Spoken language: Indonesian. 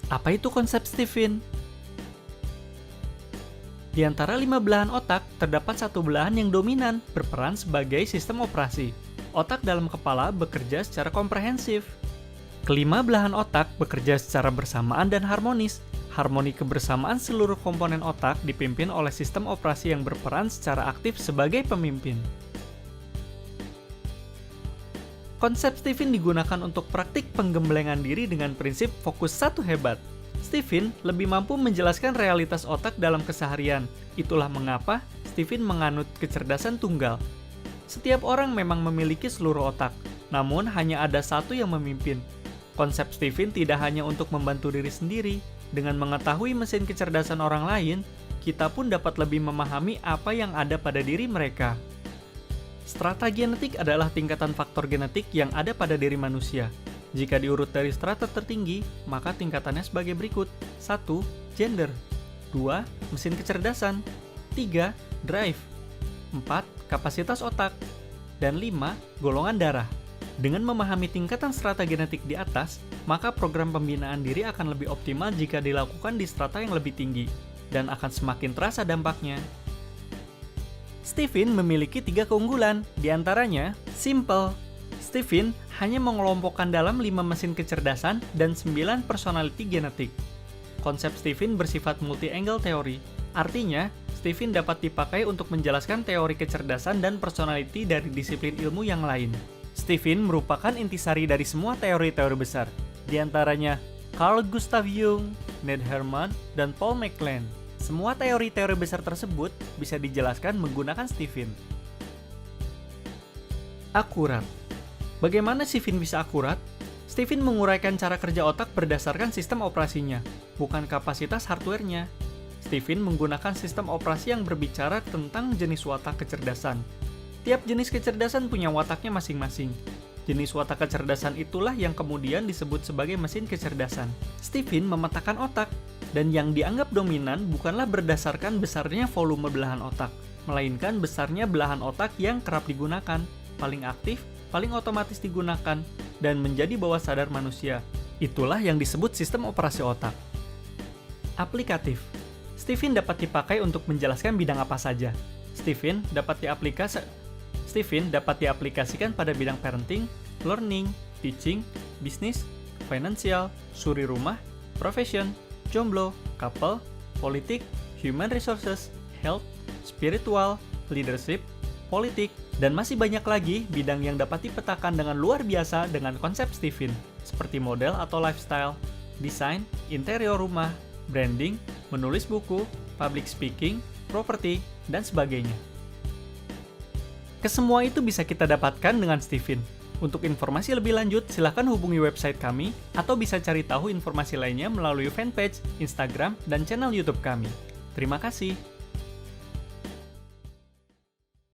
Apa itu konsep Stephen? Di antara 5 belahan otak, terdapat satu belahan yang dominan, berperan sebagai sistem operasi. Otak dalam kepala bekerja secara komprehensif. Kelima belahan otak bekerja secara bersamaan dan harmonis. Harmoni kebersamaan seluruh komponen otak dipimpin oleh sistem operasi yang berperan secara aktif sebagai pemimpin. Konsep Stephen digunakan untuk praktik penggemblengan diri dengan prinsip fokus satu hebat. Stephen lebih mampu menjelaskan realitas otak dalam keseharian. Itulah mengapa Stephen menganut kecerdasan tunggal. Setiap orang memang memiliki seluruh otak, namun hanya ada satu yang memimpin. Konsep Stephen tidak hanya untuk membantu diri sendiri. Dengan mengetahui mesin kecerdasan orang lain, kita pun dapat lebih memahami apa yang ada pada diri mereka. Strata genetik adalah tingkatan faktor genetik yang ada pada diri manusia. Jika diurut dari strata tertinggi, maka tingkatannya sebagai berikut. 1. Gender. 2. Mesin kecerdasan. 3. Drive. 4. Kapasitas otak. Dan 5. Golongan darah. Dengan memahami tingkatan strata genetik di atas, maka program pembinaan diri akan lebih optimal jika dilakukan di strata yang lebih tinggi, dan akan semakin terasa dampaknya. Stephen memiliki 3 keunggulan, diantaranya simple. Stephen hanya mengelompokkan dalam 5 mesin kecerdasan dan 9 personality genetik. Konsep Stephen bersifat multi-angle teori, artinya Stephen dapat dipakai untuk menjelaskan teori kecerdasan dan personality dari disiplin ilmu yang lain. Stephen merupakan intisari dari semua teori-teori besar, diantaranya Carl Gustav Jung, Ned Hermann, dan Paul MacLean. Semua teori-teori besar tersebut bisa dijelaskan menggunakan Stephen. Akurat. Bagaimana Stephen bisa akurat? Stephen menguraikan cara kerja otak berdasarkan sistem operasinya, bukan kapasitas hardware-nya. Stephen menggunakan sistem operasi yang berbicara tentang jenis watak kecerdasan. Tiap jenis kecerdasan punya wataknya masing-masing. Jenis watak kecerdasan itulah yang kemudian disebut sebagai mesin kecerdasan. Stephen memetakan otak, dan yang dianggap dominan bukanlah berdasarkan besarnya volume belahan otak, melainkan besarnya belahan otak yang kerap digunakan, paling aktif, paling otomatis digunakan, dan menjadi bawah sadar manusia. Itulah yang disebut sistem operasi otak. Aplikatif. Stephen dapat dipakai untuk menjelaskan bidang apa saja. Stephen dapat diaplikasikan pada bidang parenting, learning, teaching, bisnis, finansial, suri rumah, profession, jomblo, couple, politik, human resources, health, spiritual, leadership, politik, dan masih banyak lagi bidang yang dapat dipetakan dengan luar biasa dengan konsep Stephen, seperti model atau lifestyle, desain, interior rumah, branding, menulis buku, public speaking, properti, dan sebagainya. Kesemua itu bisa kita dapatkan dengan Stephen. Untuk informasi lebih lanjut, silakan hubungi website kami, atau bisa cari tahu informasi lainnya melalui fanpage, Instagram, dan channel YouTube kami. Terima kasih.